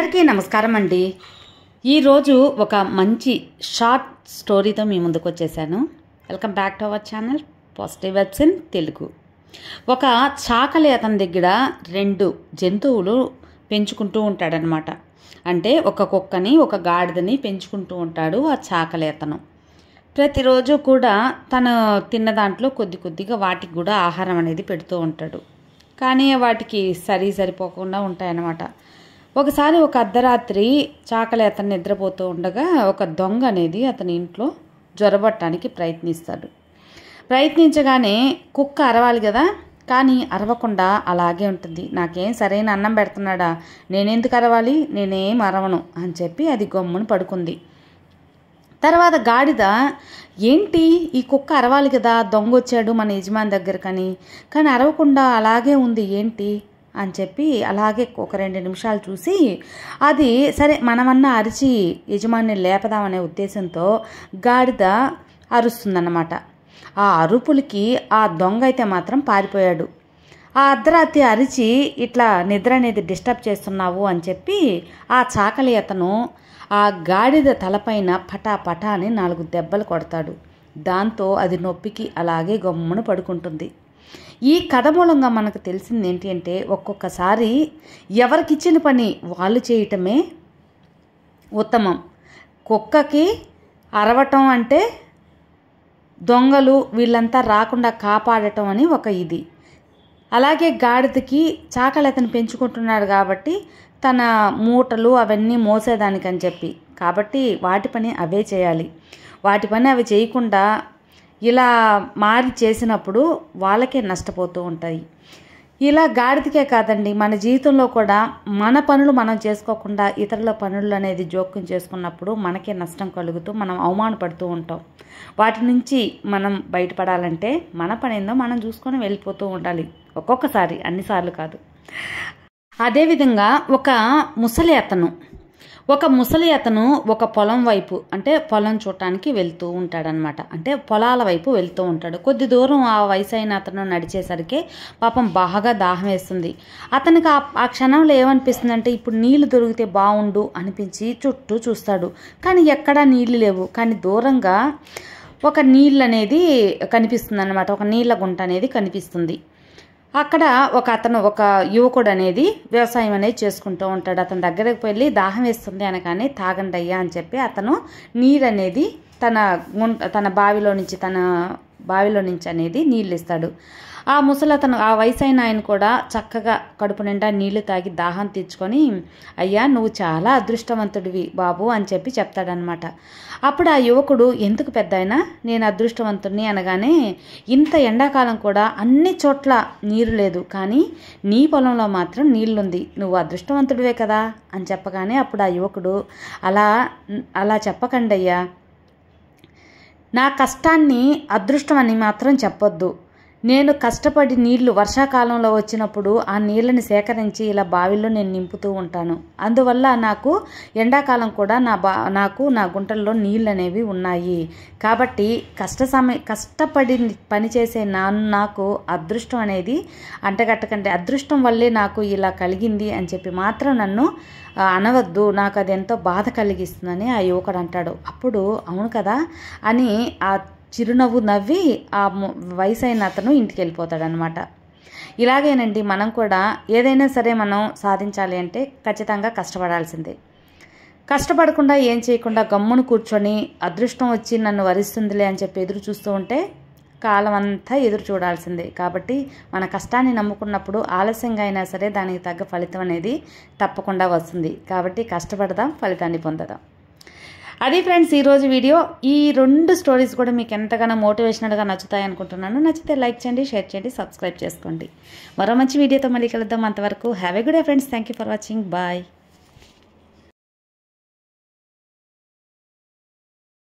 అందరికీ నమస్కారం అండి. ఈరోజు ఒక మంచి షార్ట్ స్టోరీతో మీ ముందుకు వచ్చేసాను. Welcome back to our channel positive webs in Telugu. ఒక చాకలి అతని దగ్గర 2 జంతువులు పెంచుకుంటూ ఉంటాడనమాట. అంటే ఒక కుక్కని ఒక గాడిదని పెంచుకుంటూ ఉంటాడు ఆ చాకలి అతను. ప్రతిరోజు కూడా తను తిన్న దాంట్లో కొద్దిగా వాటికి కూడా ఆహారం అనేది పెడుతూ ఉంటాడు. కానీ వాటికి సరిపోకుండా ఉంటాయన్నమాట. ఒకసారి ఒక అర్ధరాత్రి చాకలి అతను నిద్రపోతూ ఉండగా ఒక దొంగ అనేది అతని ఇంట్లో జొరబట్టడానికి ప్రయత్నించగానే కుక్క అరవాలి కదా, కానీ అరవకుండా అలాగే ఉంటుంది. నాకేం సరైన అన్నం పెడుతున్నాడా, నేనెందుకు అరవాలి, నేనేం అరవను అని చెప్పి అది గమ్మును పడుకుంది. తర్వాత గాడిద, ఏంటి ఈ కుక్క అరవాలి కదా, దొంగ వచ్చాడు మన యజమాని దగ్గరకని, కానీ అరవకుండా అలాగే ఉంది ఏంటి అని చెప్పి అలాగే ఒక 2 నిమిషాలు చూసి అది సరే మనమన్నా అరిచి యజమాని లేపదామనే ఉద్దేశంతో గాడిద అరుస్తుందన్నమాట. ఆ అరుపులకి ఆ దొంగ అయితే మాత్రం పారిపోయాడు. ఆ అర్ధరాత్రి అరిచి ఇట్లా నిద్ర అనేది డిస్టర్బ్ చేస్తున్నావు అని చెప్పి ఆ చాకలి అతను ఆ గాడిద తలపైన పటా అని 4 దెబ్బలు కొడతాడు. దాంతో అది నొప్పికి అలాగే గమ్మున పడుకుంటుంది. ఈ కథ మూలంగా మనకు తెలిసింది ఏంటి అంటే, ఒక్కొక్కసారి ఎవరికిచ్చిన పని వాళ్ళు చేయటమే ఉత్తమం. కుక్కకి అరవటం అంటే దొంగలు వీళ్ళంతా రాకుండా కాపాడటం అని ఒక ఇది. అలాగే గాడిదకి చాకలి అతను పెంచుకుంటున్నాడు కాబట్టి తన మూటలు అవన్నీ మోసేదానికని చెప్పి, కాబట్టి వాటి పని అవే చేయాలి. వాటి పని అవి చేయకుండా ఇలా మారి చేసినప్పుడు వాళ్ళకే నష్టపోతూ ఉంటాయి. ఇలా గాడిదకే కాదండి, మన జీవితంలో కూడా మన పనులు మనం చేసుకోకుండా ఇతరుల పనులు అనేది జోక్యం చేసుకున్నప్పుడు మనకే నష్టం కలుగుతూ మనం అవమానపడుతూ ఉంటాం. వాటి నుంచి మనం బయటపడాలంటే మన పని ఏందో మనం చూసుకొని వెళ్ళిపోతూ ఉండాలి. ఒక్కొక్కసారి, అన్నిసార్లు కాదు. అదేవిధంగా ఒక ముసలి అతను ఒక పొలం వైపు, అంటే పొలం చూడటానికి వెళ్తూ ఉంటాడనమాట. అంటే పొలాల వైపు వెళ్తూ ఉంటాడు. కొద్ది దూరం ఆ వయసు అయిన అతను నడిచేసరికి పాపం బాగా దాహం వేస్తుంది. అతనికి ఆ క్షణంలో ఏమనిపిస్తుంది అంటే, ఇప్పుడు నీళ్లు దొరికితే బాగుండు అనిపించి చుట్టూ చూస్తాడు. కానీ ఎక్కడా నీళ్లు లేవు. కానీ దూరంగా ఒక నీళ్ళు అనేది కనిపిస్తుంది అనమాట. ఒక నీళ్ళ గుంట అనేది కనిపిస్తుంది. అక్కడ ఒక యువకుడు అనేది వ్యవసాయం అనేది చేసుకుంటూ ఉంటాడు. అతని దగ్గరకు వెళ్ళి దాహం వేస్తుంది అనగానే తాగండి అయ్యా అని చెప్పి అతను నీరు అనేది తన బావిలో నుంచి అనేది నీళ్ళు ఇస్తాడు. ఆ ముసలతను, ఆ వయసైన ఆయన కూడా చక్కగా కడుపు నిండా నీళ్లు తాగి దాహం తీర్చుకొని, అయ్యా నువ్వు చాలా అదృష్టవంతుడివి బాబు అని చెప్పి చెప్తాడనమాట. అప్పుడు ఆ యువకుడు, ఎందుకు పెద్దాయనా నేను అదృష్టవంతుడిని అనగానే, ఇంత ఎండాకాలం కూడా అన్ని చోట్ల నీరు లేదు, కానీ నీ పొలంలో మాత్రం నీళ్లుంది, నువ్వు అదృష్టవంతుడివే కదా అని చెప్పగానే అప్పుడు ఆ యువకుడు, అలా చెప్పకండి అయ్యా, నా కష్టాన్ని అదృష్టం అని మాత్రం చెప్పొద్దు. నేను కష్టపడి నీళ్లు వర్షాకాలంలో వచ్చినప్పుడు ఆ నీళ్ళని సేకరించి ఇలా బావిలో నేను నింపుతూ ఉంటాను. అందువల్ల నాకు ఎండాకాలం కూడా నా గుంటల్లో నీళ్ళు అనేవి ఉన్నాయి. కాబట్టి కష్టపడి పనిచేసే నాకు అదృష్టం అనేది అంటగట్టకంటే, అదృష్టం వల్లే నాకు ఇలా కలిగింది అని చెప్పి మాత్రం నన్ను అనవద్దు, నాకు అది ఎంతో బాధ కలిగిస్తుందని ఆ యువకుడు అంటాడు. అప్పుడు అవును కదా అని ఆ చిరునవ్వు నవ్వి ఆ వయసైన అతను ఇంటికి వెళ్ళిపోతాడనమాట. ఇలాగేనండి, మనం కూడా ఏదైనా సరే మనం సాధించాలి అంటే ఖచ్చితంగా కష్టపడాల్సిందే. కష్టపడకుండా ఏం చేయకుండా గమ్మును కూర్చొని అదృష్టం వచ్చి నన్ను వరిస్తుందిలే అని చెప్పి ఎదురు చూస్తూ ఉంటే కాలం అంతా ఎదురు చూడాల్సిందే. కాబట్టి మన కష్టాన్ని నమ్ముకున్నప్పుడు ఆలస్యంగా అయినా సరే దానికి తగ్గ ఫలితం అనేది తప్పకుండా వస్తుంది. కాబట్టి కష్టపడదాం, ఫలితాన్ని పొందదాం. అది ఫ్రెండ్స్ ఈరోజు వీడియో. ఈ 2 స్టోరీస్ కూడా మీకు ఎంతగానో మోటివేషనల్గా నచ్చుతాయి అనుకుంటున్నాను. నచ్చితే లైక్ చేయండి, షేర్ చేయండి, సబ్స్క్రైబ్ చేసుకోండి. మరో మంచి వీడియోతో మళ్ళీ కలుద్దాం. అంతవరకు have a good day friends. Thank you for watching. Bye.